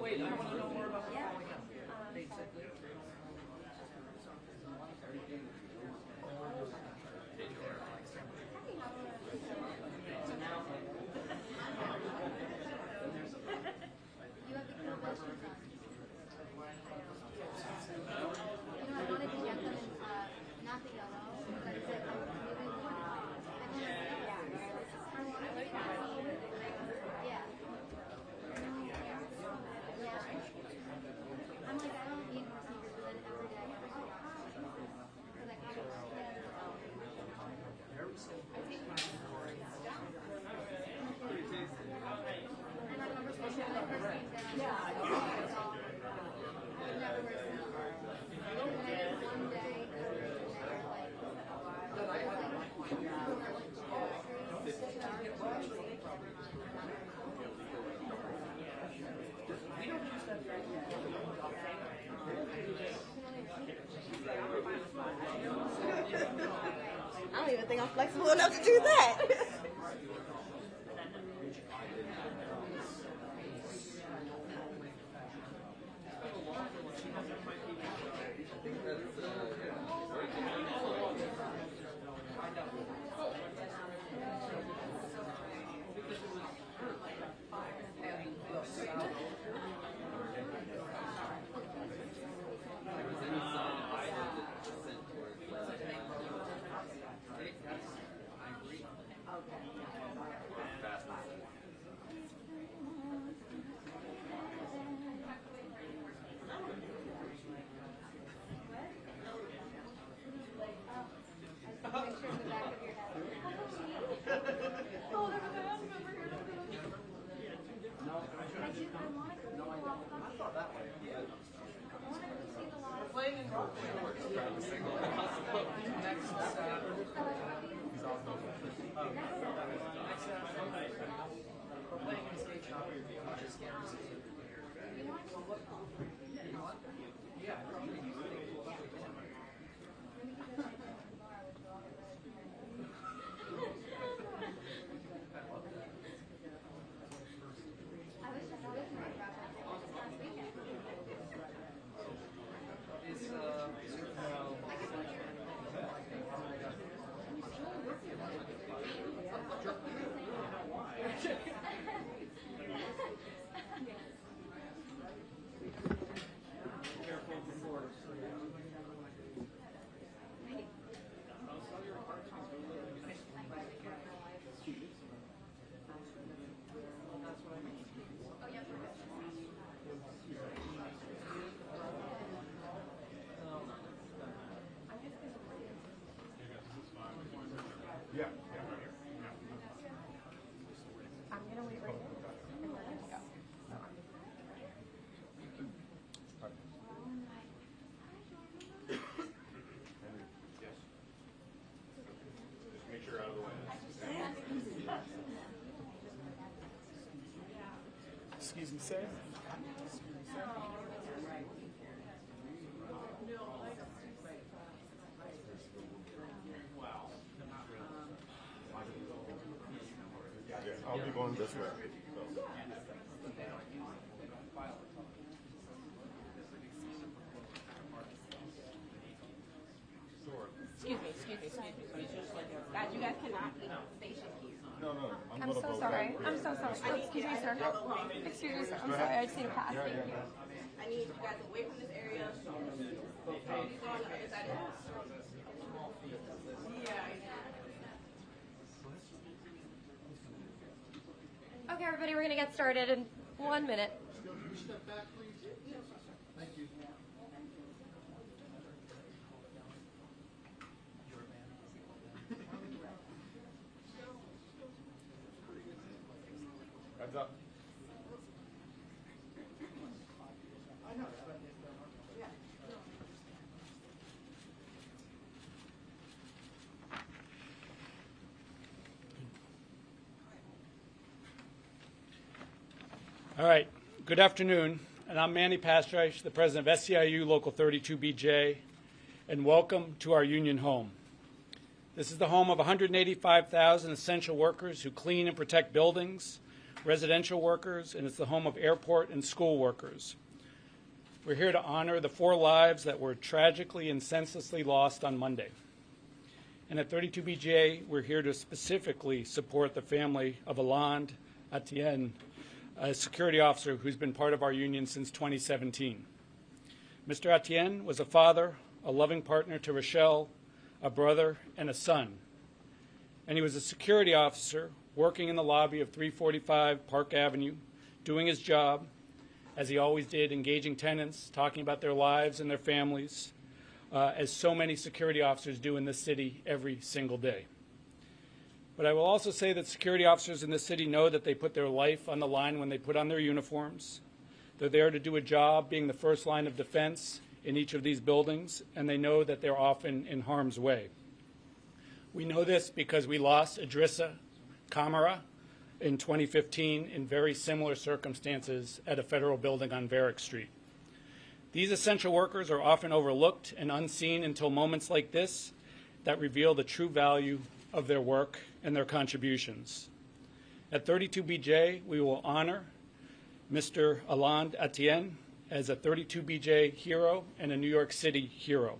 Wait, I want to know more about the falling out. I don't even think I'm flexible enough to do that. Excuse me, sir. I'll be going this way. Excuse me. Guys, you guys cannot be stationed here. No, I'm so sorry. I'm so sorry. Oh, excuse me, sir. Excuse me, sir. I'm sorry. I just need a pass. Yeah. I need you guys away from this area. Please go on the other side of the house. Okay, everybody, we're going to get started in 1 minute. Step back, please. Thank you. Heads up. All right. Good afternoon, and I'm Manny Pastriche, the president of SEIU Local 32BJ, and welcome to our union home. This is the home of 185,000 essential workers who clean and protect buildings, residential workers, and it's the home of airport and school workers. We're here to honor the 4 lives that were tragically and senselessly lost on Monday. And at 32BJ, we're here to specifically support the family of Alain Etienne, a security officer who's been part of our union since 2017. Mr. Etienne was a father, a loving partner to Rochelle, a brother, and a son. And he was a security officer working in the lobby of 345 Park Avenue, doing his job, as he always did, engaging tenants, talking about their lives and their families, as so many security officers do in this city every single day. But I will also say that security officers in this city know that they put their life on the line when they put on their uniforms. They're there to do a job, being the first line of defense in each of these buildings, and they know that they're often in harm's way. We know this because we lost Idrissa Kamara in 2015 in very similar circumstances at a federal building on Varick Street. These essential workers are often overlooked and unseen until moments like this that reveal the true value of their work and their contributions. At 32BJ, we will honor Mr. Alain Etienne as a 32BJ hero and a New York City hero.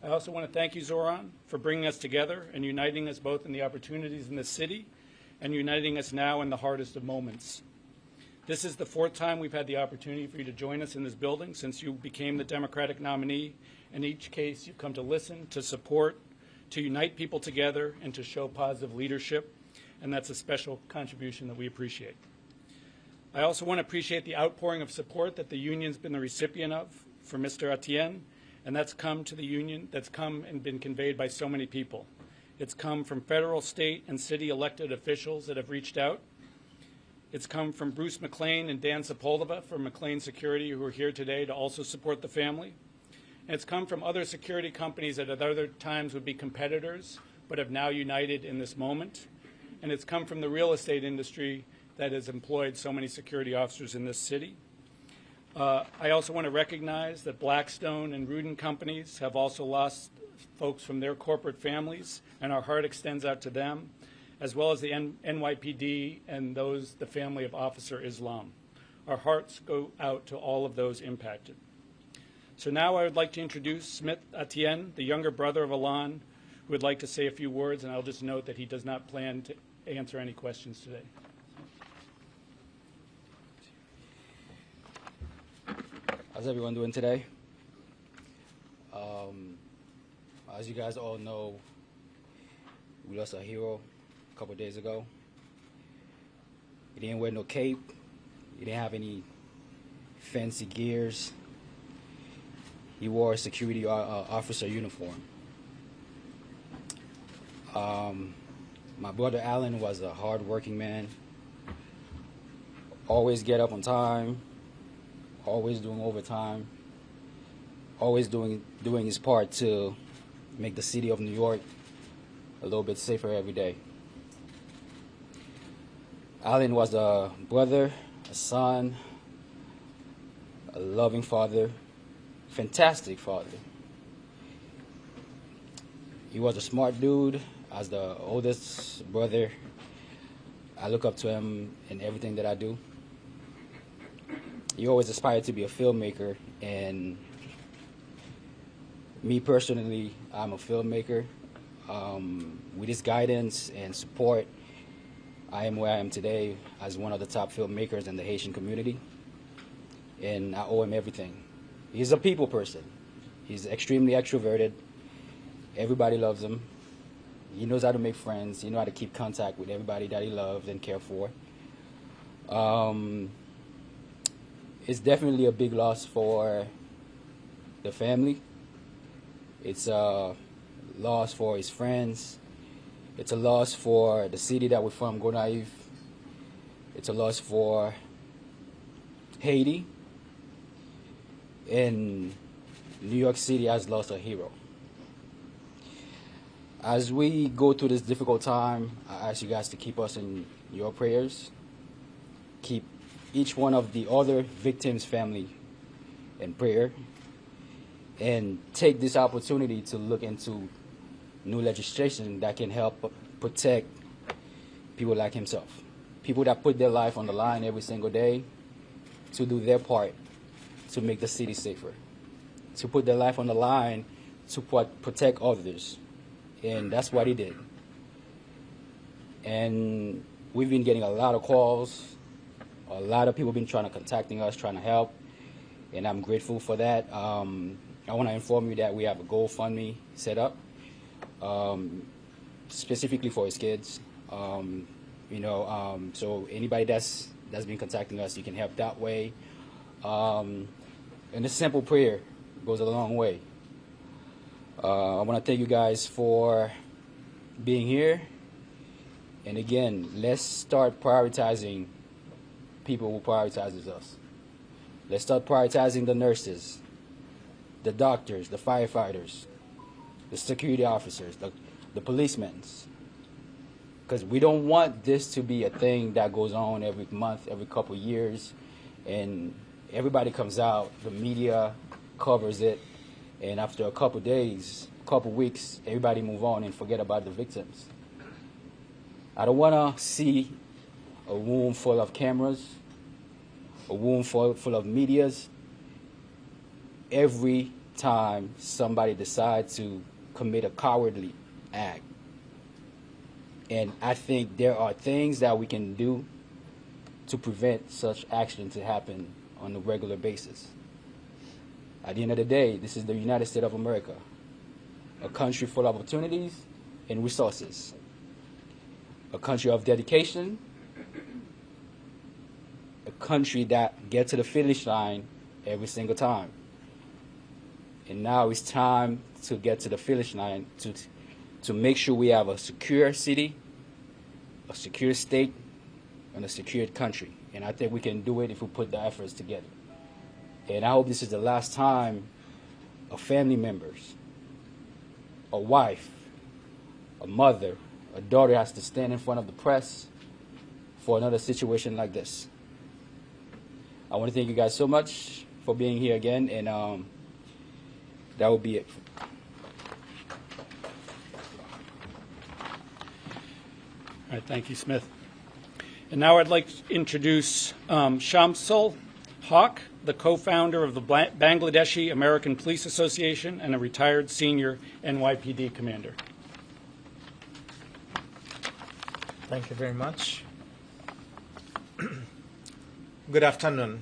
I also want to thank you, Zohran, for bringing us together and uniting us both in the opportunities in the city and uniting us now in the hardest of moments. This is the 4th time we've had the opportunity for you to join us in this building since you became the Democratic nominee. In each case, you've come to listen, to support, to unite people together, and to show positive leadership, and that's a special contribution that we appreciate. I also want to appreciate the outpouring of support that the union's been the recipient of for Mr. Etienne, and that's come to the union, that's come and been conveyed by so many people. It's come from federal, state, and city elected officials that have reached out. It's come from Bruce McLean and Dan Sepulveda from McLean Security, who are here today to also support the family. And it's come from other security companies that at other times would be competitors, but have now united in this moment. And it's come from the real estate industry that has employed so many security officers in this city. I also want to recognize that Blackstone and Rudin companies have also lost folks from their corporate families, and our heart extends out to them, as well as the NYPD and the family of Officer Islam. Our hearts go out to all of those impacted. So now I would like to introduce Smith Etienne, the younger brother of Alain, who would like to say a few words, and I'll just note that he does not plan to answer any questions today. How's everyone doing today? As you guys all know, we lost a hero a couple days ago. He didn't wear no cape. He didn't have any fancy gears. He wore a security officer uniform. My brother Alan was a hard-working man. Always get up on time. Always doing overtime. Always doing his part to make the city of New York a little bit safer every day. Alan was a brother, a son, a loving father, fantastic father. He was a smart dude. As the oldest brother, I look up to him in everything that I do. He always aspired to be a filmmaker, and me personally, I'm a filmmaker. With his guidance and support, I am where I am today as one of the top filmmakers in the Haitian community, and I owe him everything. He's a people person. He's extremely extroverted. Everybody loves him. He knows how to make friends. He knows how to keep contact with everybody that he loves and cares for. It's definitely a big loss for the family. It's a loss for his friends. It's a loss for the city that we're from, Gonaïve. It's a loss for Haiti. And New York City has lost a hero. As we go through this difficult time, I ask you guys to keep us in your prayers. Keep each one of the other victims' family in prayer. And take this opportunity to look into new legislation that can help protect people like himself. people that put their life on the line every single day to do their part to make the city safer, to put their life on the line to protect others. And that's what he did. And we've been getting a lot of calls. A lot of people have been contacting us, trying to help. And I'm grateful for that. I want to inform you that we have a GoFundMe set up specifically for his kids. So anybody that's been contacting us, you can help that way. And a simple prayer goes a long way. I want to thank you guys for being here. And again, let's start prioritizing people who prioritizes us. Let's start prioritizing the nurses, the doctors, the firefighters, the security officers, the policemen. Because we don't want this to be a thing that goes on every month, every couple years, and everybody comes out, the media covers it, and after a couple days, couple weeks, everybody move on and forget about the victims. I don't want to see a room full of cameras, a room full of medias every time somebody decides to commit a cowardly act. And I think there are things that we can do to prevent such action to happen on a regular basis. At the end of the day, this is the United States of America, a country full of opportunities and resources, a country of dedication, a country that gets to the finish line every single time. And now it's time to get to the finish line to make sure we have a secure city, a secure state, and a secure country. And I think we can do it if we put the efforts together. And I hope this is the last time a family members, a wife, a mother, a daughter has to stand in front of the press for another situation like this. I want to thank you guys so much for being here again, and that will be it. All right, thank you, Smith. And now I'd like to introduce Shamsul Haq, the co-founder of the Bangladeshi American Police Association and a retired senior NYPD commander. Thank you very much. Good afternoon.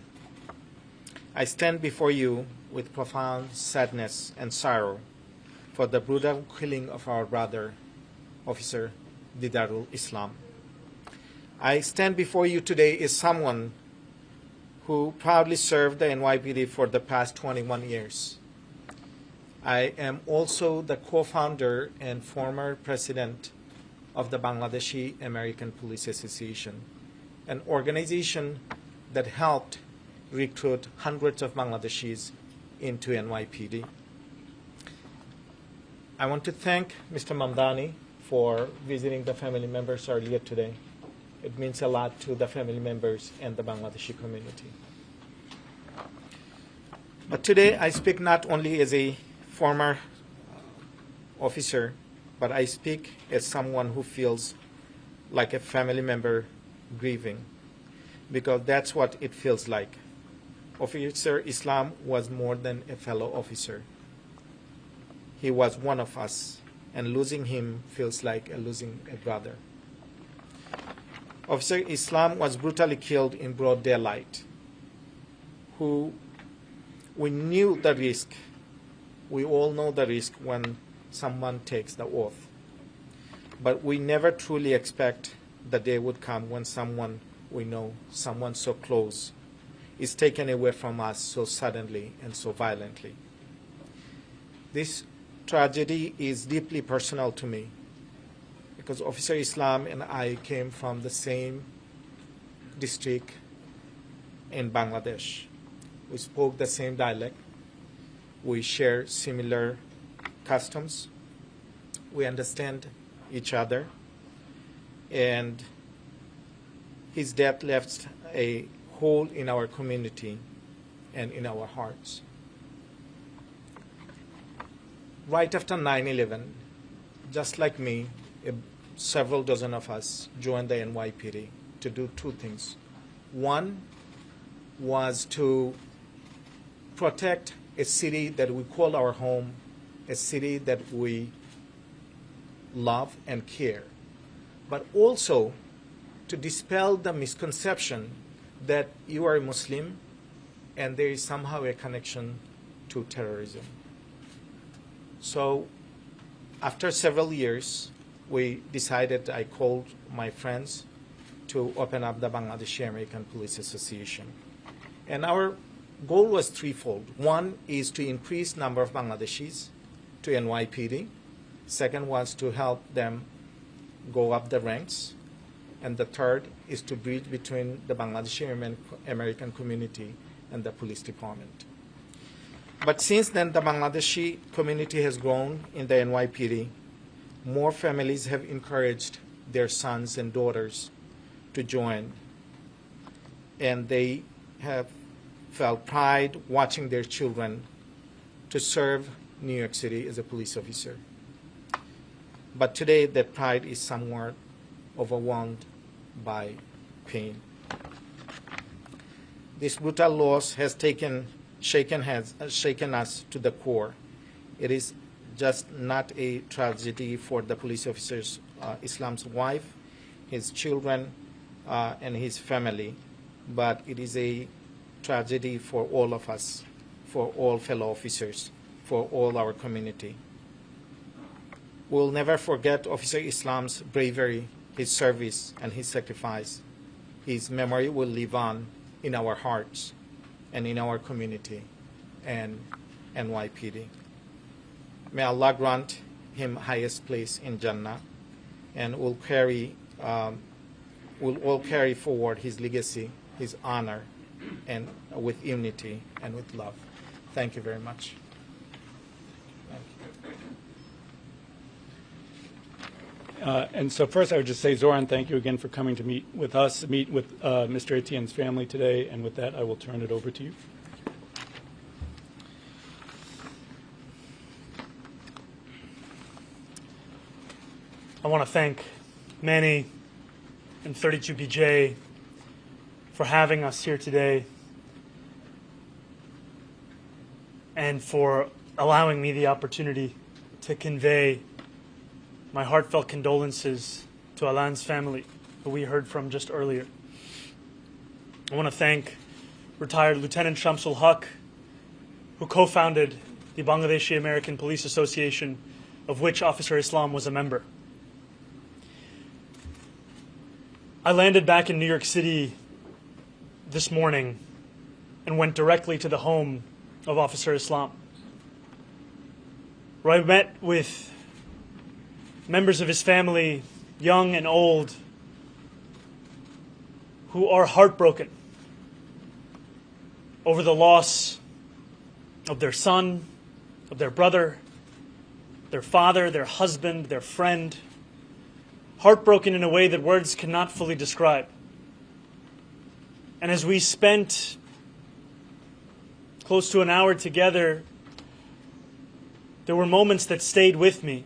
I stand before you with profound sadness and sorrow for the brutal killing of our brother, Officer Didarul Islam. I stand before you today as someone who proudly served the NYPD for the past 21 years. I am also the co-founder and former president of the Bangladeshi American Police Association, an organization that helped recruit hundreds of Bangladeshis into NYPD. I want to thank Mr. Mamdani for visiting the family members earlier today. It means a lot to the family members and the Bangladeshi community. But today I speak not only as a former officer, but I speak as someone who feels like a family member grieving, because that's what it feels like. Officer Islam was more than a fellow officer. He was one of us, and losing him feels like losing a brother. Officer Islam was brutally killed in broad daylight. We knew the risk. We all know the risk when someone takes the oath. But we never truly expect the day would come when someone we know, someone so close, is taken away from us so suddenly and so violently. This tragedy is deeply personal to me, because Officer Islam and I came from the same district in Bangladesh. We spoke the same dialect. We share similar customs. We understand each other. And his death left a hole in our community and in our hearts. Right after 9/11, just like me, several dozen of us joined the NYPD to do two things. One was to protect a city that we call our home, a city that we love and care, but also to dispel the misconception that you are a Muslim and there is somehow a connection to terrorism. So after several years, we decided, I called my friends to open up the Bangladeshi American Police Association. And our goal was threefold. One is to increase number of Bangladeshis to NYPD. Second was to help them go up the ranks. And the third is to bridge between the Bangladeshi American community and the police department. But since then, the Bangladeshi community has grown in the NYPD. More families have encouraged their sons and daughters to join, and they have felt pride watching their children to serve New York City as a police officer. But today, that pride is somewhat overwhelmed by pain. This brutal loss has shaken us to the core. It is just not a tragedy for the police officer's Islam's wife, his children, and his family, but it is a tragedy for all of us, for all fellow officers, for all our community. We'll never forget Officer Islam's bravery, his service, and his sacrifice. His memory will live on in our hearts and in our community and NYPD. May Allah grant him highest place in Jannah, and we'll all carry forward his legacy, his honor, and with unity and with love. Thank you very much. And so first I would just say, Zohran, thank you again for coming to meet with us, meet with Mr. Etienne's family today, and with that I will turn it over to you. I want to thank Manny and 32BJ for having us here today and for allowing me the opportunity to convey my heartfelt condolences to Alan's family, who we heard from just earlier. I want to thank retired Lieutenant Shamsul Haq, who co-founded the Bangladeshi American Police Association, of which Officer Islam was a member. I landed back in New York City this morning and went directly to the home of Officer Islam, where I met with members of his family, young and old, who are heartbroken over the loss of their son, of their brother, their father, their husband, their friend, heartbroken in a way that words cannot fully describe. And as we spent close to an hour together, there were moments that stayed with me.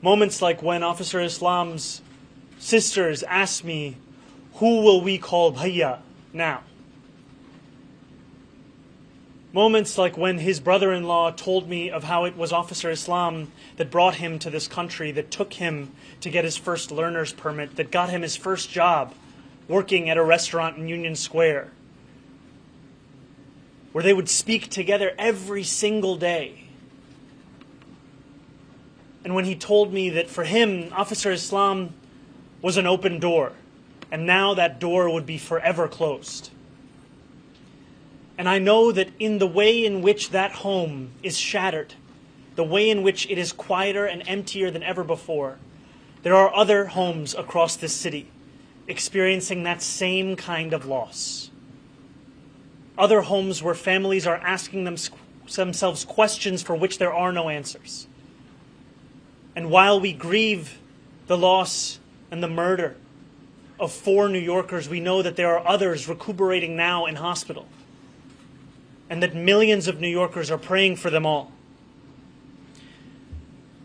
Moments like when Officer Islam's sisters asked me, who will we call Bhaiya now? Moments like when his brother-in-law told me of how it was Officer Islam that brought him to this country, that took him to get his first learner's permit, that got him his first job working at a restaurant in Union Square, where they would speak together every single day. And when he told me that for him, Officer Islam was an open door, and now that door would be forever closed. And I know that in the way in which that home is shattered, the way in which it is quieter and emptier than ever before, there are other homes across this city experiencing that same kind of loss. Other homes where families are asking themselves questions for which there are no answers. And while we grieve the loss and the murder of 4 New Yorkers, we know that there are others recuperating now in hospital, and that millions of New Yorkers are praying for them all.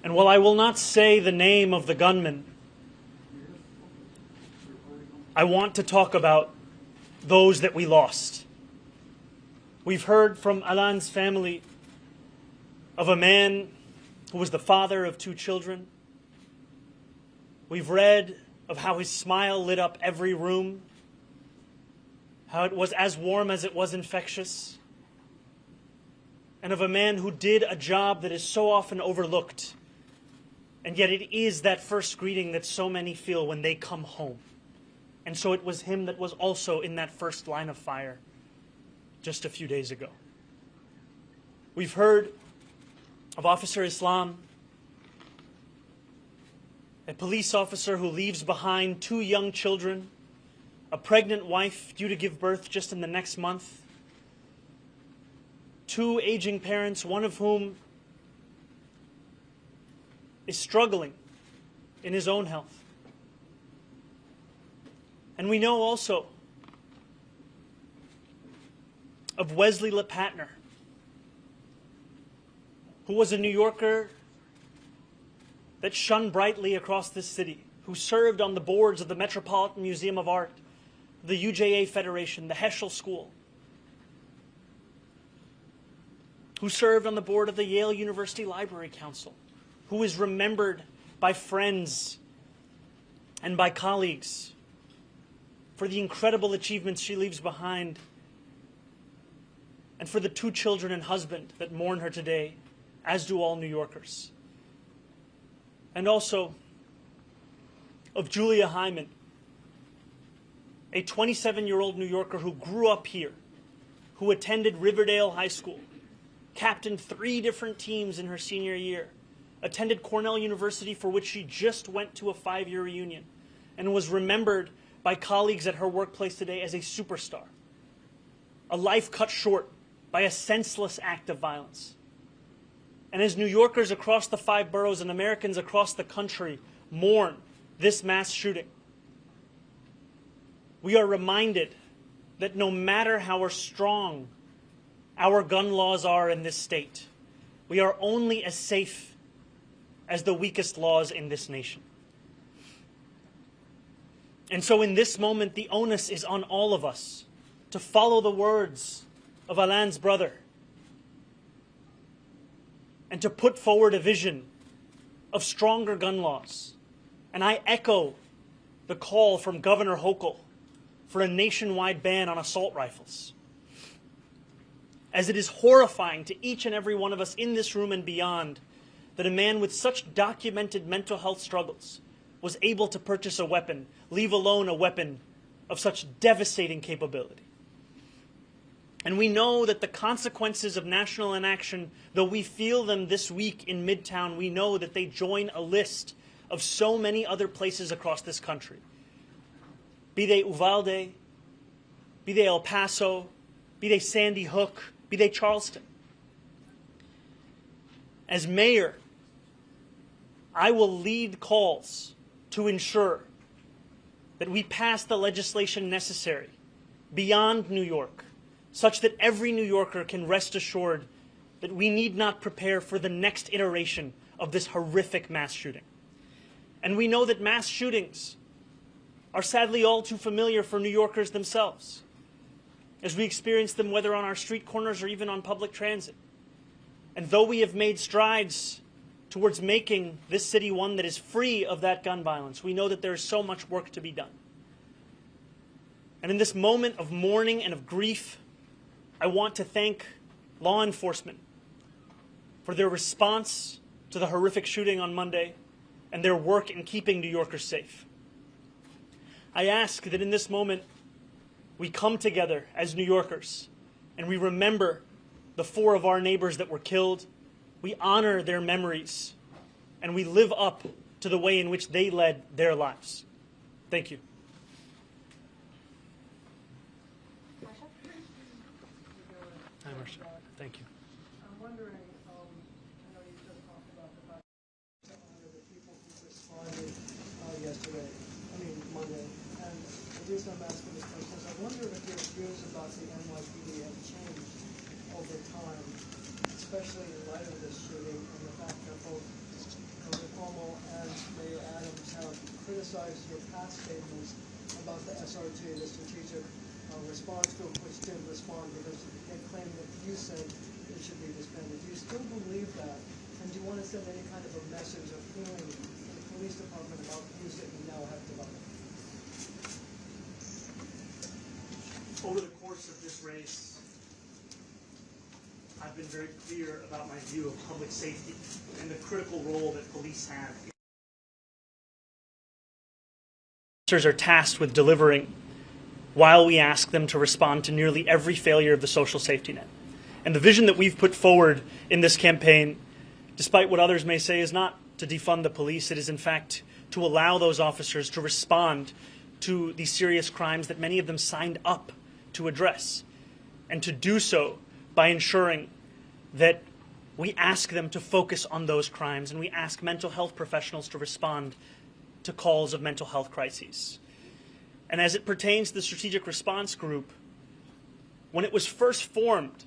And while I will not say the name of the gunman, I want to talk about those that we lost. We've heard from Alan's family of a man who was the father of 2 children. We've read of how his smile lit up every room, how it was as warm as it was infectious, and of a man who did a job that is so often overlooked, and yet it is that first greeting that so many feel when they come home. And so it was him that was also in that first line of fire just a few days ago. We've heard of Officer Islam, a police officer who leaves behind 2 young children, a pregnant wife due to give birth just in the next month, 2 aging parents, one of whom is struggling in his own health. And we know also of Wesley LePatner, who was a New Yorker that shone brightly across this city, who served on the boards of the Metropolitan Museum of Art, the UJA Federation, the Heschel School, who served on the board of the Yale University Library Council, who is remembered by friends and by colleagues for the incredible achievements she leaves behind, and for the 2 children and husband that mourn her today, as do all New Yorkers. And also of Julia Hyman, a 27-year-old New Yorker who grew up here, who attended Riverdale High School, captained 3 different teams in her senior year, attended Cornell University, for which she just went to a 5-year reunion, and was remembered by colleagues at her workplace today as a superstar. A life cut short by a senseless act of violence. And as New Yorkers across the 5 boroughs and Americans across the country mourn this mass shooting, we are reminded that no matter how strong our gun laws are in this state, we are only as safe as the weakest laws in this nation. And so in this moment, the onus is on all of us to follow the words of Alan's brother and to put forward a vision of stronger gun laws. And I echo the call from Governor Hochul for a nationwide ban on assault rifles, as it is horrifying to each and every one of us in this room and beyond that a man with such documented mental health struggles was able to purchase a weapon, leave alone a weapon of such devastating capability. And we know that the consequences of national inaction, though we feel them this week in Midtown, we know that they join a list of so many other places across this country. Be they Uvalde, be they El Paso, be they Sandy Hook, be they Charleston. As mayor, I will lead calls to ensure that we pass the legislation necessary beyond New York, such that every New Yorker can rest assured that we need not prepare for the next iteration of this horrific mass shooting. And we know that mass shootings are sadly all too familiar for New Yorkers themselves, as we experience them whether on our street corners or even on public transit. And though we have made strides towards making this city one that is free of that gun violence, we know that there is so much work to be done. And in this moment of mourning and of grief, I want to thank law enforcement for their response to the horrific shooting on Monday and their work in keeping New Yorkers safe. I ask that in this moment we come together as New Yorkers and we remember the 4 of our neighbors that were killed. We honor their memories and we live up to the way in which they led their lives. Thank you. Hi, Marsha. Thank you. I'm wondering, I know you just talked about the fact to honor the people who responded Monday. And the reason I'm asking this question is I wonder if your views about the NYPD have changed over time, especially in light of this shooting and the fact that both Governor Cuomo and Mayor Adams have criticized your past statements about the SRG, the strategic response group, which did respond because they claimed that you said it should be disbanded. Do you still believe that? And do you want to send any kind of a message of feeling to the police department about views that you now have developed? Over the course of this race, I've been very clear about my view of public safety and the critical role that police have. Officers are tasked with delivering while we ask them to respond to nearly every failure of the social safety net. And the vision that we've put forward in this campaign, despite what others may say, is not to defund the police. It is, in fact, to allow those officers to respond to these serious crimes that many of them signed up to address, and to do so by ensuring that we ask them to focus on those crimes, and we ask mental health professionals to respond to calls of mental health crises. And as it pertains to the Strategic Response Group, when it was first formed,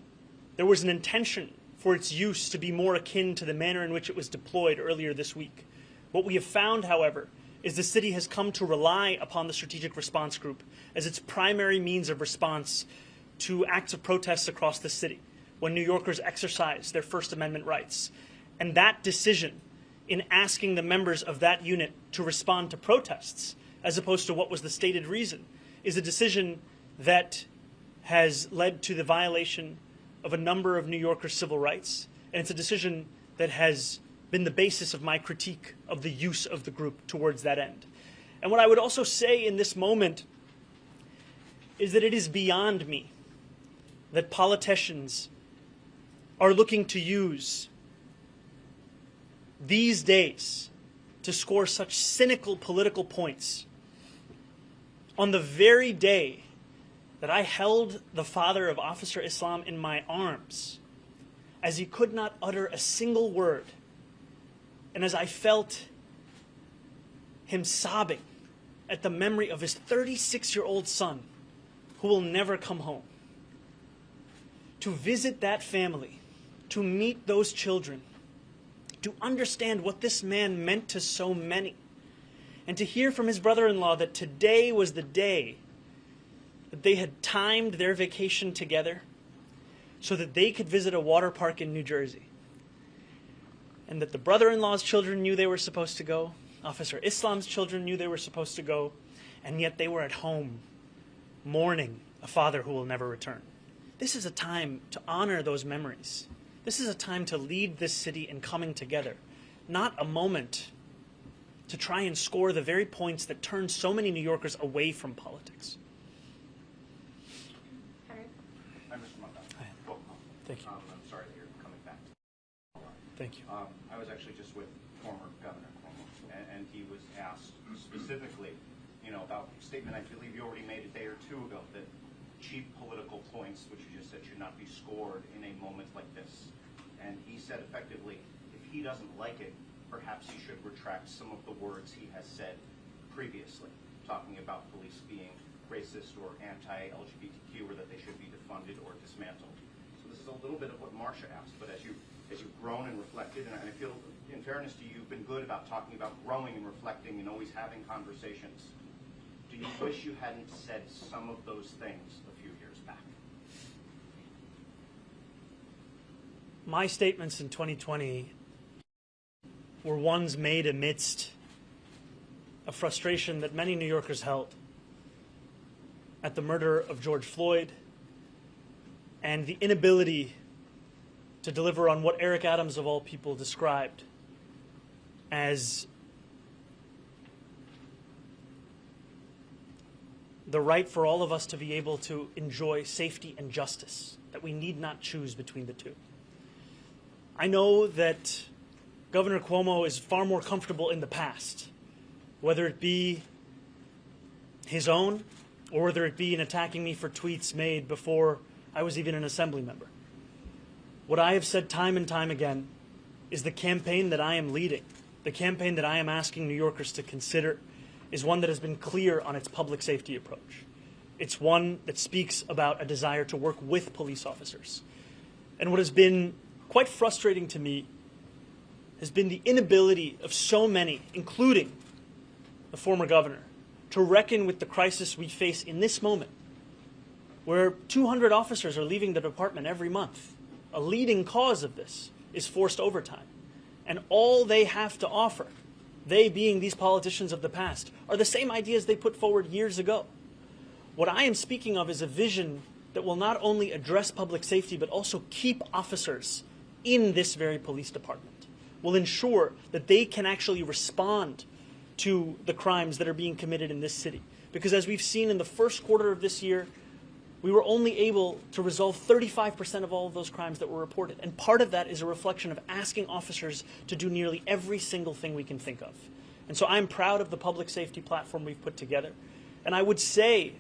there was an intention for its use to be more akin to the manner in which it was deployed earlier this week. What we have found, however, is the city has come to rely upon the Strategic Response Group as its primary means of response to acts of protests across the city when New Yorkers exercise their First Amendment rights. And that decision in asking the members of that unit to respond to protests, as opposed to what was the stated reason, is a decision that has led to the violation of a number of New Yorkers' civil rights. And it's a decision that has been the basis of my critique of the use of the group towards that end. And what I would also say in this moment is that it is beyond me that politicians are looking to use these days to score such cynical political points on the very day that I held the father of Officer Islam in my arms as he could not utter a single word, and as I felt him sobbing at the memory of his 36-year-old son who will never come home. To visit that family, to meet those children, to understand what this man meant to so many, and to hear from his brother-in-law that today was the day that they had timed their vacation together so that they could visit a water park in New Jersey, and that the brother-in-law's children knew they were supposed to go, Officer Islam's children knew they were supposed to go, and yet they were at home mourning a father who will never return. This is a time to honor those memories. This is a time to lead this city in coming together, not a moment to try and score the very points that turn so many New Yorkers away from politics. I'm Mr. Mamdani. Well, Thank you. I'm sorry that you're coming back. Thank you. I was actually just with former Governor Cuomo, and he was asked specifically, about a statement I believe you already made a day or two ago, that cheap political points, which you just said should not be scored in a moment like this. And he said effectively, if he doesn't like it, perhaps he should retract some of the words he has said previously, talking about police being racist or anti-LGBTQ, or that they should be defunded or dismantled. So this is a little bit of what Marcia asked, but as you've grown and reflected, and I feel, in fairness to you, you've been good about talking about growing and reflecting and always having conversations. Do you wish you hadn't said some of those things a few years back? My statements in 2020 were ones made amidst a frustration that many New Yorkers held at the murder of George Floyd and the inability to deliver on what Eric Adams, of all people, described as the right for all of us to be able to enjoy safety and justice, that we need not choose between the two. I know that Governor Cuomo is far more comfortable in the past, whether it be his own or whether it be in attacking me for tweets made before I was even an assembly member. What I have said time and time again is the campaign that I am leading, the campaign that I am asking New Yorkers to consider, is one that has been clear on its public safety approach. It's one that speaks about a desire to work with police officers. And what has been quite frustrating to me has been the inability of so many, including the former governor, to reckon with the crisis we face in this moment, where 200 officers are leaving the department every month. A leading cause of this is forced overtime. And all they have to offer, they being these politicians of the past, are the same ideas they put forward years ago. What I am speaking of is a vision that will not only address public safety, but also keep officers in this very police department, will ensure that they can actually respond to the crimes that are being committed in this city. Because as we've seen in the first quarter of this year, we were only able to resolve 35% of all of those crimes that were reported. And part of that is a reflection of asking officers to do nearly every single thing we can think of. And so I'm proud of the public safety platform we've put together. And I would say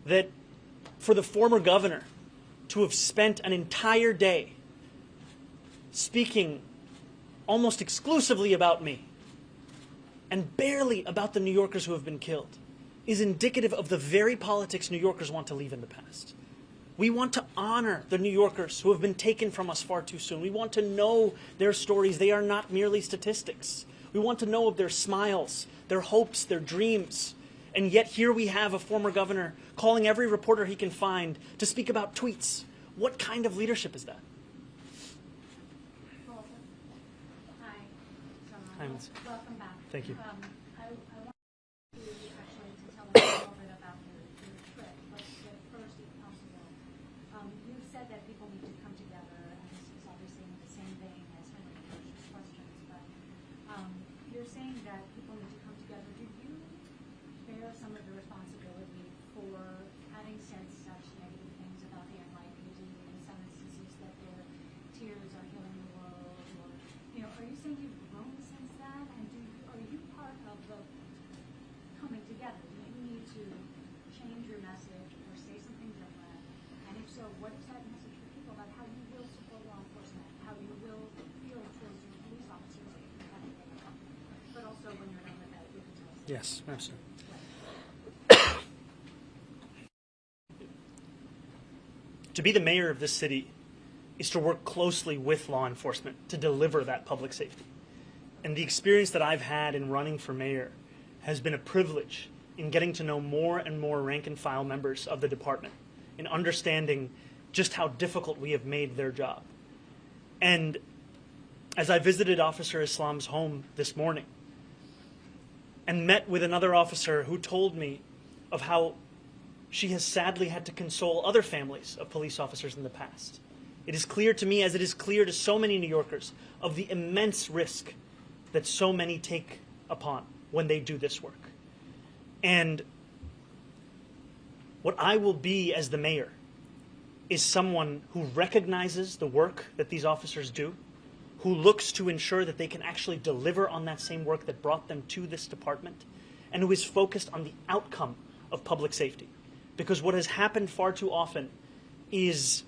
that for the former governor to have spent an entire day speaking almost exclusively about me and barely about the New Yorkers who have been killed is indicative of the very politics New Yorkers want to leave in the past. We want to honor the New Yorkers who have been taken from us far too soon. We want to know their stories. They are not merely statistics. We want to know of their smiles, their hopes, their dreams. And yet here we have a former governor calling every reporter he can find to speak about tweets. What kind of leadership is that? Hi. Welcome back. Thank you. I want you actually to tell us a little bit about your trip, but first, if possible, you said that people need to come together, and this is obviously in the same vein as Henry Hirsch's questions, but you're saying that people need to come together. Do you bear some of the responsibility for having said such negative things about the NYPD, in some instances that their tears are healing the world, or, are you saying you've grown since that, and are you part of the coming together? Do you need to change your message or say something different? And if so, what is that message for people about how you will support law enforcement, how you will feel towards your police officers, but also when you're done with that, you can tell us. Yes, absolutely. To be the mayor of this city is to work closely with law enforcement to deliver that public safety. And the experience that I've had in running for mayor has been a privilege in getting to know more and more rank and file members of the department, in understanding just how difficult we have made their job. And as I visited Officer Islam's home this morning and met with another officer who told me of how she has sadly had to console other families of police officers in the past, it is clear to me, as it is clear to so many New Yorkers, of the immense risk that so many take upon when they do this work. And what I will be as the mayor is someone who recognizes the work that these officers do, who looks to ensure that they can actually deliver on that same work that brought them to this department, and who is focused on the outcome of public safety. Because what has happened far too often is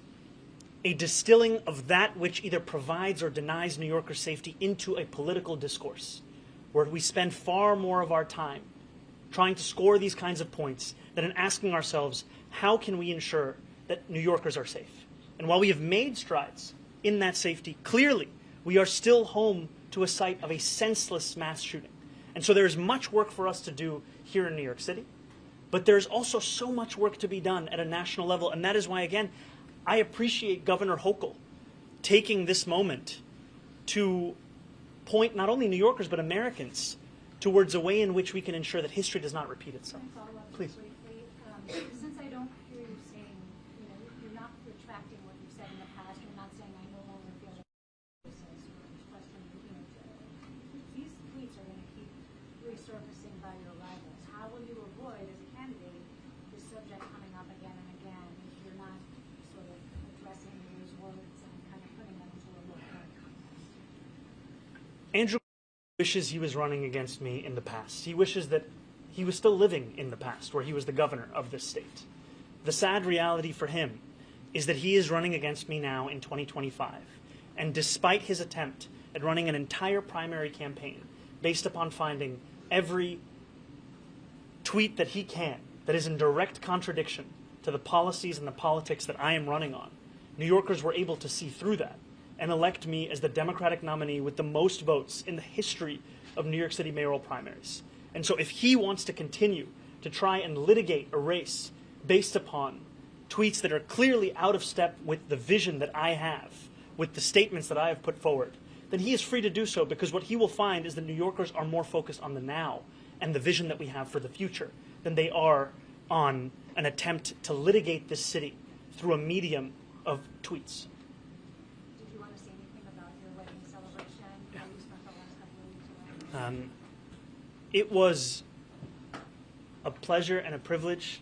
a distilling of that which either provides or denies New Yorkers safety into a political discourse, where we spend far more of our time trying to score these kinds of points than in asking ourselves, how can we ensure that New Yorkers are safe? And while we have made strides in that safety, clearly we are still home to a site of a senseless mass shooting. And so there is much work for us to do here in New York City, but there's also so much work to be done at a national level. And that is why, again, I appreciate Governor Hochul taking this moment to point not only New Yorkers but Americans towards a way in which we can ensure that history does not repeat itself. Can I follow up Please. briefly? Since I don't hear you saying, you're not retracting what you've said in the past, you're not saying I no longer feel that these tweets are going to keep resurfacing by your rivals. How will you avoid, as a candidate, this subject coming up again and again if you're not sort of addressing those words and kind of putting them into a local context? Andrew wishes he was running against me in the past. He wishes that he was still living in the past, where he was the governor of this state. The sad reality for him is that he is running against me now in 2025. And despite his attempt at running an entire primary campaign based upon finding every tweet that he can that is in direct contradiction to the policies and the politics that I am running on, New Yorkers were able to see through that and elect me as the Democratic nominee with the most votes in the history of New York City mayoral primaries. And so if he wants to continue to try and litigate a race based upon tweets that are clearly out of step with the vision that I have, with the statements that I have put forward, then he is free to do so, because what he will find is that New Yorkers are more focused on the now and the vision that we have for the future than they are on an attempt to litigate this city through a medium of tweets. Did you want to say anything about your wedding celebration? How you spent the last couple of weeks around? It was a pleasure and a privilege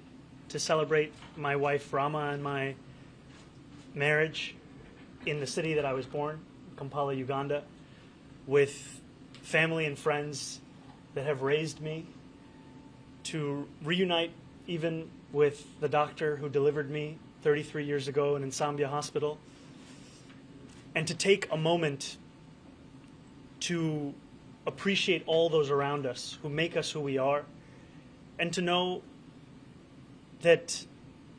to celebrate my wife Rama and my marriage in the city that I was born, Kampala, Uganda, with family and friends that have raised me, to reunite even with the doctor who delivered me 33 years ago in Nsambia Hospital, and to take a moment to appreciate all those around us who make us who we are, and to know that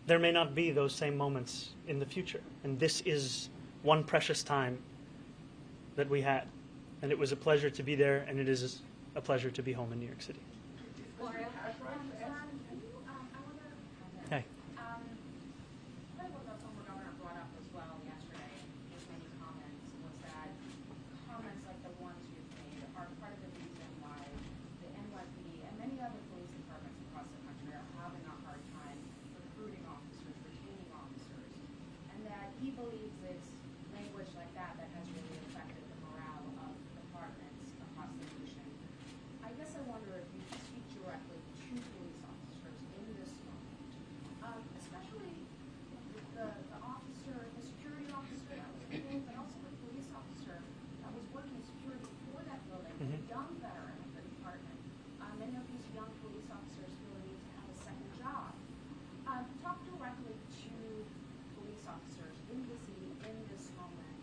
there may not be those same moments in the future. And this is one precious time that we had. And it was a pleasure to be there, and it is a pleasure to be home in New York City. Hey. Part of what the former governor brought up as well yesterday in his many comments was that comments like the ones you've made are part of the reason why the NYPD and many other police departments across the country are having a hard time recruiting officers, retaining officers, and that he believes it's language like that that has really affected the morale of departments across the nation. I guess I wonder if you could speak directly to police officers in this moment, especially the officer, the security officer that was killed, but also the police officer that was working security for that building, a young veteran of the department. Many of these young police officers feel the need to have a second job. Talk directly to police officers in the city in this moment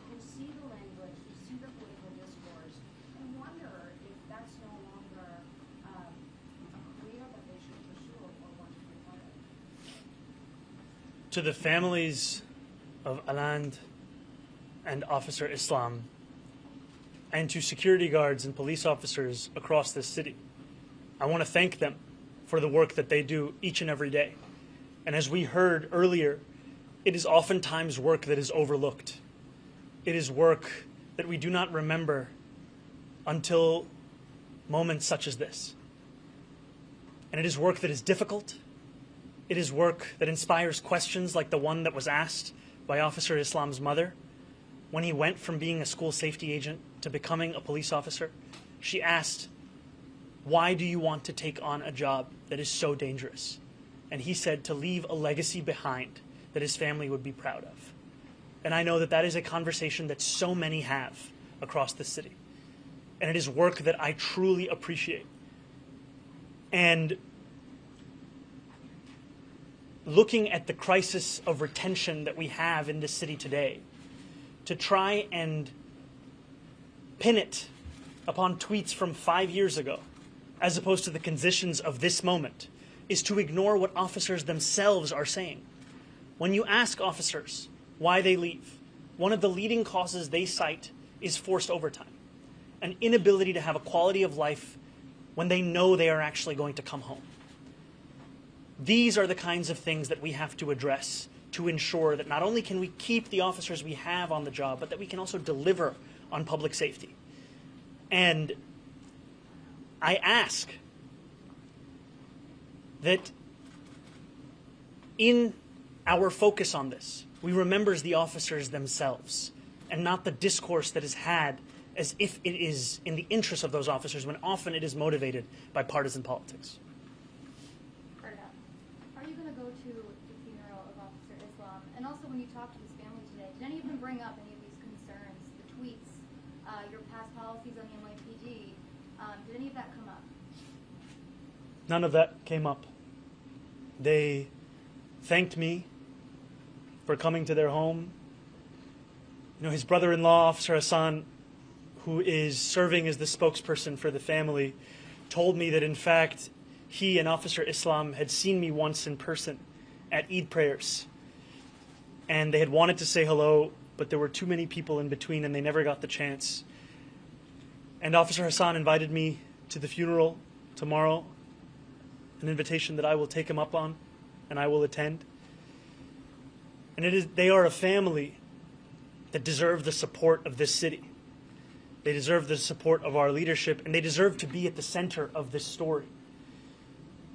who see the language, who see the political discourse, and wonder if that's no longer a career that they should pursue or want to be part of. To the families of Aland and Officer Islam, and to security guards and police officers across this city, I want to thank them for the work that they do each and every day. And as we heard earlier, it is oftentimes work that is overlooked. It is work that we do not remember until moments such as this. And it is work that is difficult. It is work that inspires questions like the one that was asked by Officer Islam's mother when he went from being a school safety agent to becoming a police officer. She asked, "Why do you want to take on a job that is so dangerous?" And he said, to leave a legacy behind that his family would be proud of. And I know that that is a conversation that so many have across the city. And it is work that I truly appreciate. And looking at the crisis of retention that we have in this city today, to try and pin it upon tweets from 5 years ago, as opposed to the conditions of this moment, is to ignore what officers themselves are saying. When you ask officers why they leave, one of the leading causes they cite is forced overtime, an inability to have a quality of life when they know they are actually going to come home. These are the kinds of things that we have to address to ensure that not only can we keep the officers we have on the job, but that we can also deliver on public safety. And I ask that in our focus on this, we remember the officers themselves and not the discourse that is had as if it is in the interest of those officers, when often it is motivated by partisan politics. Are you going to go to the funeral of Officer Islam? And also, when you talked to his family today, did any of them bring up any of these concerns, the tweets, your past policies on the NYPD? Did any of that come up? None of that came up. They thanked me for coming to their home. You know, his brother-in-law, Officer Hassan, who is serving as the spokesperson for the family, told me that, in fact, he and Officer Islam had seen me once in person at Eid prayers. And they had wanted to say hello, but there were too many people in between and they never got the chance. And Officer Hassan invited me to the funeral tomorrow, an invitation that I will take him up on, and I will attend. And they are a family that deserve the support of this city. They deserve the support of our leadership, and they deserve to be at the center of this story.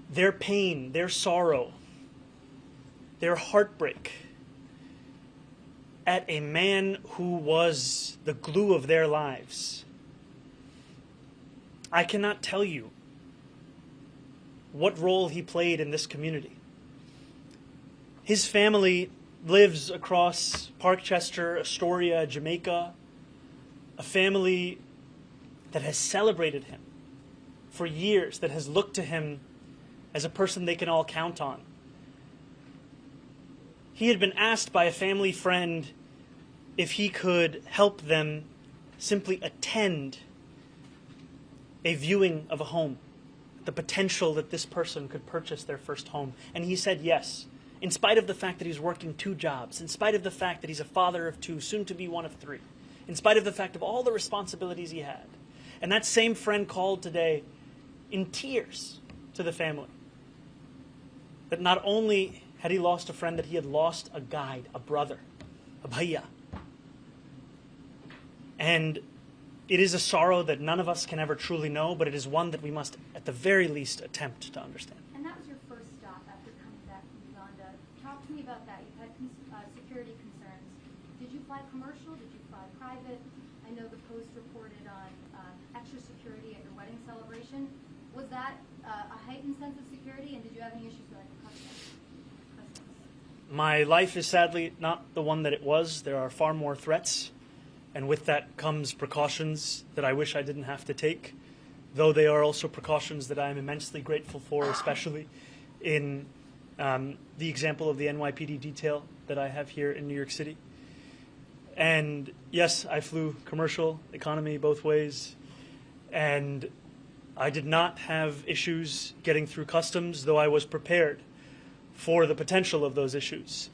Their pain, their sorrow, their heartbreak at a man who was the glue of their lives. I cannot tell you what role he played in this community. His family lives across Parkchester, Astoria, Jamaica, a family that has celebrated him for years, that has looked to him as a person they can all count on. He had been asked by a family friend if he could help them simply attend a viewing of a home, the potential that this person could purchase their first home. And he said yes, in spite of the fact that he's working 2 jobs, in spite of the fact that he's a father of 2, soon to be one of 3, in spite of the fact of all the responsibilities he had. And that same friend called today in tears to the family that not only had he lost a friend, that he had lost a guide, a brother, a bhaiya. And it is a sorrow that none of us can ever truly know, but it is one that we must, at the very least, attempt to understand. And that was your first stop after coming back from Uganda. Talk to me about that. You've had security concerns. Did you fly commercial? Did you fly private? I know the Post reported on extra security at your wedding celebration. Was that a heightened sense of security, and did you have any issues with customs? My life is sadly not the one that it was. There are far more threats, and with that comes precautions that I wish I didn't have to take, though they are also precautions that I am immensely grateful for, especially in the example of the NYPD detail that I have here in New York City. And yes, I flew commercial, economy, both ways, and I did not have issues getting through customs, though I was prepared for the potential of those issues.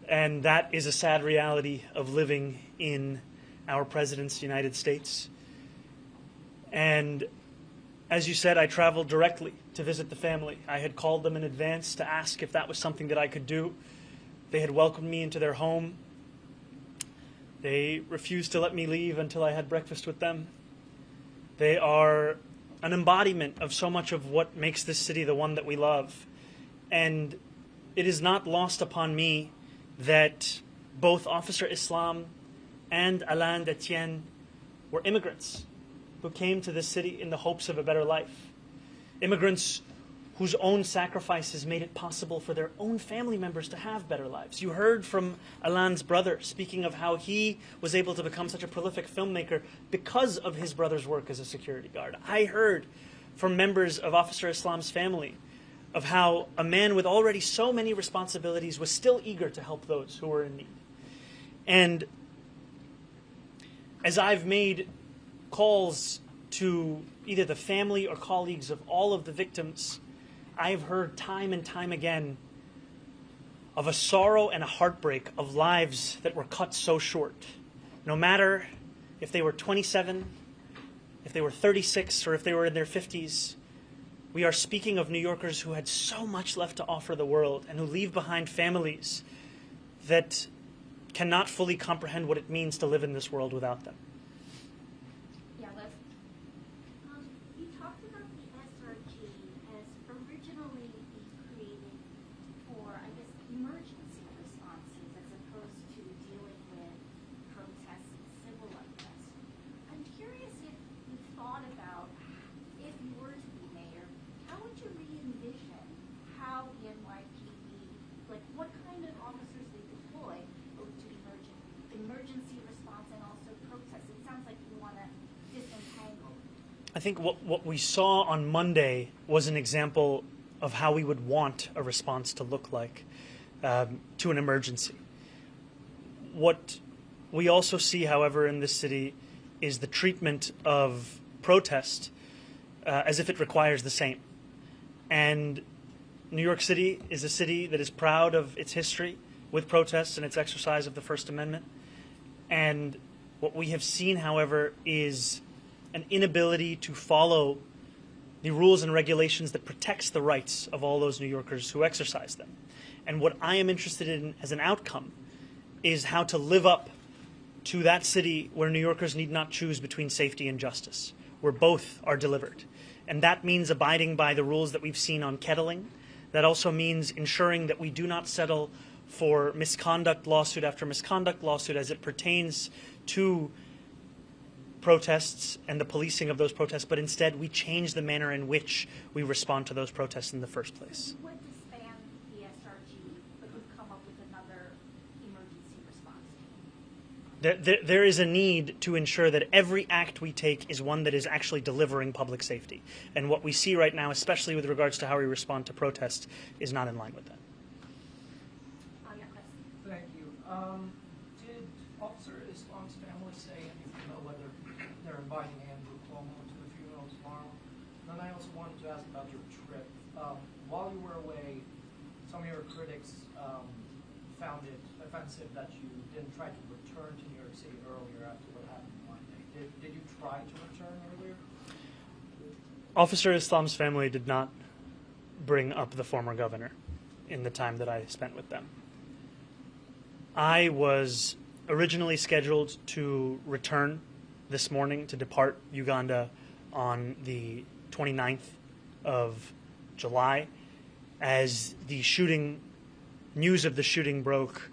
And that is a sad reality of living in our President's United States. And as you said, I traveled directly to visit the family. I had called them in advance to ask if that was something that I could do. They had welcomed me into their home. They refused to let me leave until I had breakfast with them. They are an embodiment of so much of what makes this city the one that we love. And it is not lost upon me that both Officer Islam and Alain Etienne were immigrants who came to this city in the hopes of a better life. Immigrants whose own sacrifices made it possible for their own family members to have better lives. You heard from Alain's brother speaking of how he was able to become such a prolific filmmaker because of his brother's work as a security guard. I heard from members of Officer Islam's family of how a man with already so many responsibilities was still eager to help those who were in need. And as I've made calls to either the family or colleagues of all of the victims, I have heard time and time again of a sorrow and a heartbreak of lives that were cut so short. No matter if they were 27, if they were 36, or if they were in their 50s, we are speaking of New Yorkers who had so much left to offer the world and who leave behind families that cannot fully comprehend what it means to live in this world without them. Yeah, Liz. You talked about the SRG as originally created for, I guess, emergency responses as opposed to dealing with protests and civil unrest. I'm curious if you thought about, if you were to be mayor, how would you re-envision how the NYPD, like what kind of officers they deploy both to emergency response and also protests? It sounds like you want to disentangle. I think what we saw on Monday was an example of how we would want a response to look like to an emergency. What we also see, however, in this city is the treatment of protest as if it requires the same. And New York City is a city that is proud of its history with protests and its exercise of the First Amendment. And what we have seen, however, is an inability to follow the rules and regulations that protects the rights of all those New Yorkers who exercise them. And what I am interested in as an outcome is how to live up to that city where New Yorkers need not choose between safety and justice, where both are delivered. And that means abiding by the rules that we've seen on kettling. That also means ensuring that we do not settle for misconduct lawsuit after misconduct lawsuit as it pertains to protests and the policing of those protests, but instead we change the manner in which we respond to those protests in the first place. You would disband the SRG, but you've come up with another emergency response team. There is a need to ensure that every act we take is one that is actually delivering public safety. And what we see right now, especially with regards to how we respond to protests, is not in line with that. Thank you. Did Officer Islam's family say anything about whether they're inviting Andrew Cuomo to the funeral tomorrow? And then I also wanted to ask about your trip. While you were away, some of your critics found it offensive that you didn't try to return to New York City earlier after what happened Monday. Did you try to return earlier? Officer Islam's family did not bring up the former governor in the time that I spent with them. I was originally scheduled to return this morning to depart Uganda on the 29th of July. As the news of the shooting broke,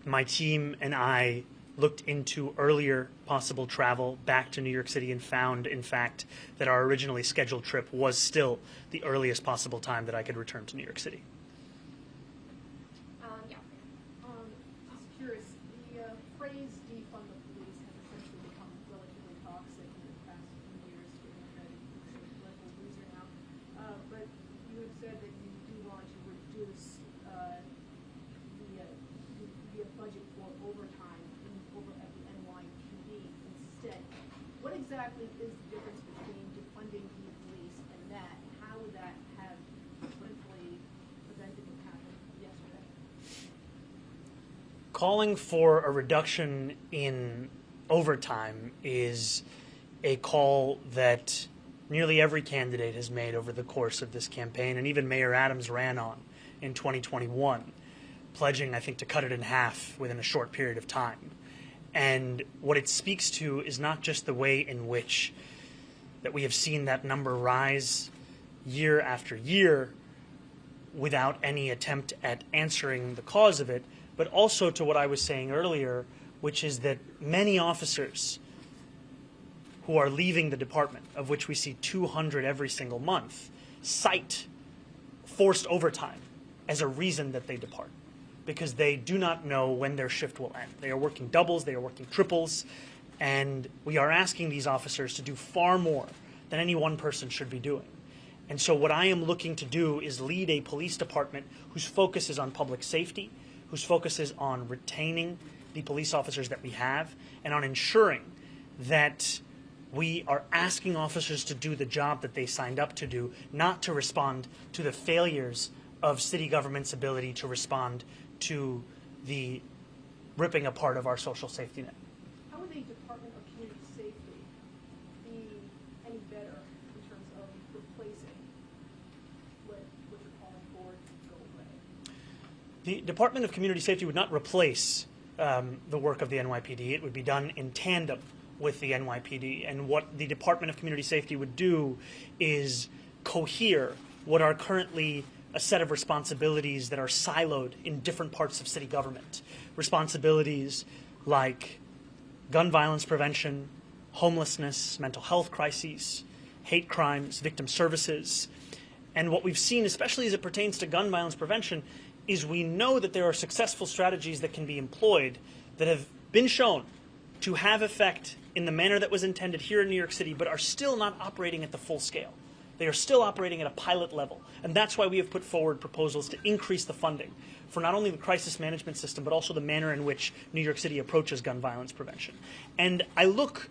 my team and I looked into earlier possible travel back to New York City and found, in fact, that our originally scheduled trip was still the earliest possible time that I could return to New York City. Just curious, the phrase defund the police has essentially become relatively toxic in the past few years, given that it's a political loser now. But you have said that you do want to reduce the budget for overtime over at the NYPD instead. What exactly is the difference between defunding the police and that? How would that have hopefully prevented what happened yesterday? Calling for a reduction in overtime is a call that nearly every candidate has made over the course of this campaign, and even Mayor Adams ran on in 2021, pledging, I think, to cut it in half within a short period of time. And what it speaks to is not just the way in which that we have seen that number rise year after year without any attempt at answering the cause of it, but also to what I was saying earlier, which is that many officers who are leaving the department, of which we see 200 every single month, cite forced overtime as a reason that they depart, because they do not know when their shift will end. They are working doubles, they are working triples, and we are asking these officers to do far more than any one person should be doing. And so what I am looking to do is lead a police department whose focus is on public safety, whose focus is on retaining the police officers that we have, and on ensuring that we are asking officers to do the job that they signed up to do, not to respond to the failures of city government's ability to respond to the ripping apart of our social safety net. How would the Department of Community Safety be any better in terms of replacing what you're calling for to go away? The Department of Community Safety would not replace the work of the NYPD. It would be done in tandem with the NYPD. And what the Department of Community Safety would do is cohere what are currently a set of responsibilities that are siloed in different parts of city government. Responsibilities like gun violence prevention, homelessness, mental health crises, hate crimes, victim services. And what we've seen, especially as it pertains to gun violence prevention, is we know that there are successful strategies that can be employed that have been shown to have effect in the manner that was intended here in New York City, but are still not operating at the full scale. They are still operating at a pilot level. And that's why we have put forward proposals to increase the funding for not only the crisis management system, but also the manner in which New York City approaches gun violence prevention. And I look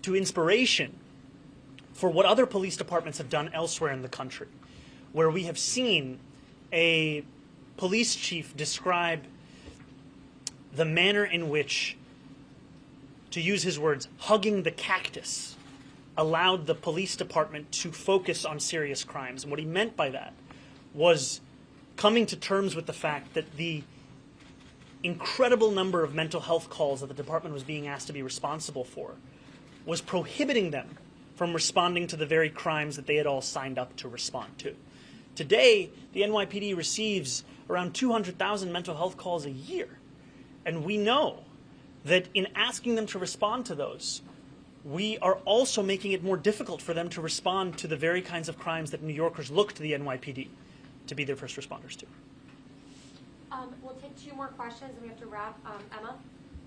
to inspiration for what other police departments have done elsewhere in the country, where we have seen a police chief describe the manner in which, to use his words, hugging the cactus allowed the police department to focus on serious crimes. And what he meant by that was coming to terms with the fact that the incredible number of mental health calls that the department was being asked to be responsible for was prohibiting them from responding to the very crimes that they had all signed up to respond to. Today, the NYPD receives around 200,000 mental health calls a year. And we know that in asking them to respond to those, we are also making it more difficult for them to respond to the very kinds of crimes that New Yorkers look to the NYPD to be their first responders to. We'll take 2 more questions and we have to wrap. Emma?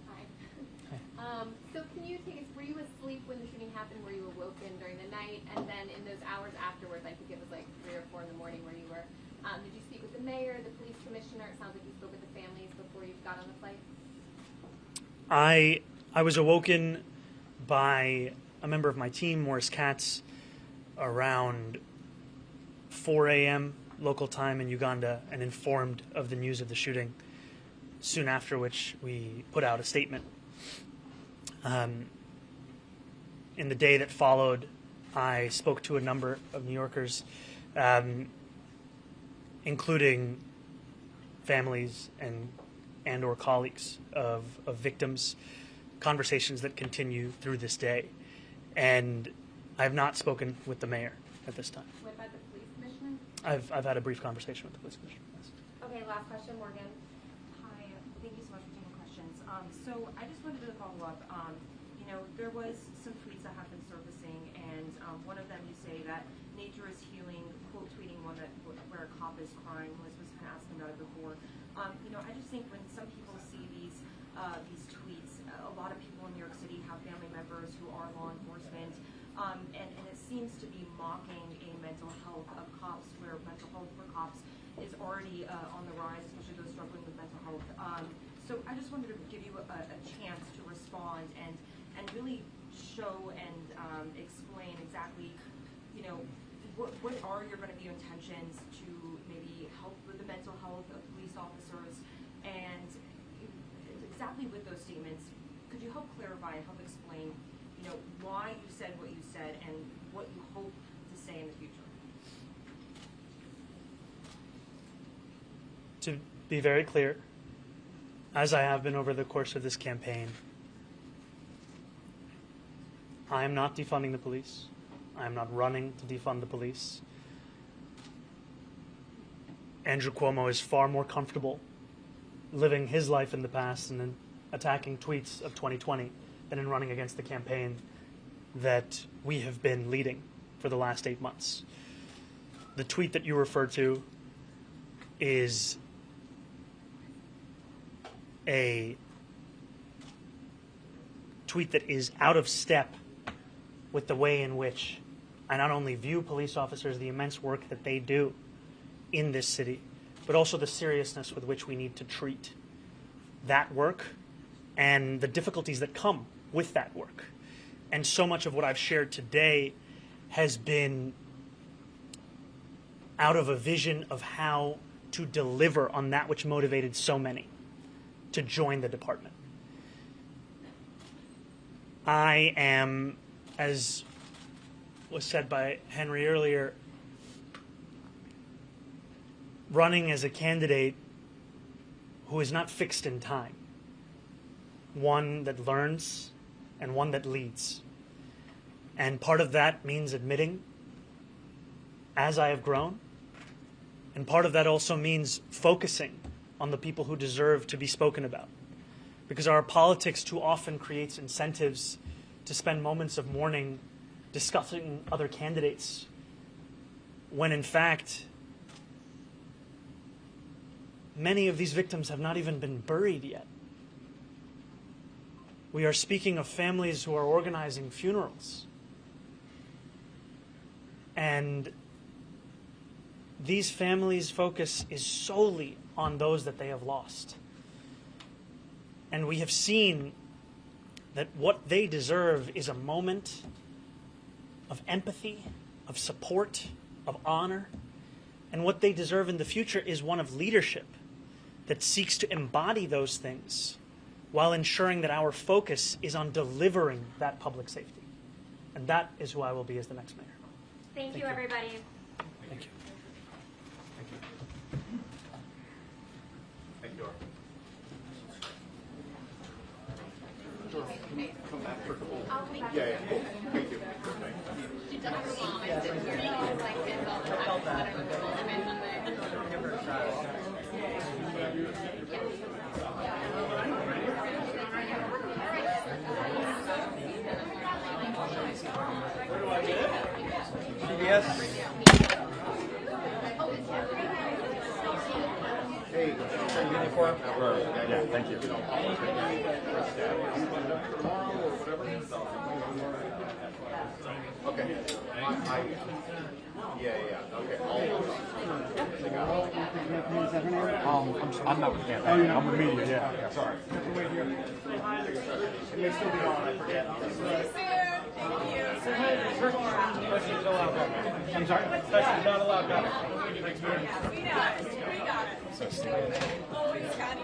Hi. So can you take us, were you asleep when the shooting happened? Were you awoken during the night? And then in those hours afterwards, I think it was like 3 or 4 in the morning where you were, did you speak with the mayor, the police commissioner? It sounds like you spoke with the families before you got on the flight. I was awoken by a member of my team, Morris Katz, around 4 a.m. local time in Uganda and informed of the news of the shooting, soon after which we put out a statement. In the day that followed, I spoke to a number of New Yorkers, including families and or colleagues of victims, conversations that continue through this day. And I have not spoken with the mayor at this time. What about the police commissioner? I've had a brief conversation with the police commissioner. Yes. Okay, last question, Morgan. Hi, thank you so much for taking questions. So I just wanted to follow up. You know, there was some tweets that have been surfacing, and one of them you say that nature is healing, quote tweeting one that where a cop is crying. Was kind of asking about it before. You know, I just think when some people see these tweets, a lot of people in New York City have family members who are law enforcement, and it seems to be mocking a mental health of cops, where mental health for cops is already on the rise, especially those struggling with mental health. So I just wanted to give you a chance to respond and really show and explain exactly, you know, what are your going to be your intentions to maybe help with the mental health of police officers, and exactly with those statements, could you help clarify and help explain, you know, why you said what you said and what you hope to say in the future? To be very clear, as I have been over the course of this campaign, I am not defunding the police. I am not running to defund the police. Andrew Cuomo is far more comfortable living his life in the past and then attacking tweets of 2020 than in running against the campaign that we have been leading for the last 8 months. The tweet that you refer to is a tweet that is out of step with the way in which I not only view police officers, the immense work that they do in this city, but also the seriousness with which we need to treat that work and the difficulties that come with that work. And so much of what I've shared today has been out of a vision of how to deliver on that which motivated so many to join the department. I am, as was said by Henry earlier, running as a candidate who is not fixed in time, one that learns and one that leads. And part of that means admitting, as I have grown, and part of that also means focusing on the people who deserve to be spoken about. Because our politics too often creates incentives to spend moments of mourning discussing other candidates, when in fact, many of these victims have not even been buried yet. We are speaking of families who are organizing funerals. And these families' focus is solely on those that they have lost. And we have seen that what they deserve is a moment of empathy, of support, of honor. And what they deserve in the future is one of leadership that seeks to embody those things while ensuring that our focus is on delivering that public safety. And that is who I will be as the next mayor. Thank you, everybody. Thank you. Thank you. Can you come back for a couple? Yeah, cool. Thank you. CBS. Hey, uniform. Yeah, thank you. Okay. Okay. I'm not with campaign. I'm with media. Yeah. Sorry. It may still be on, I forget. I'm sorry? Questions not allowed. We got it. So stupid. Oh, it's got it.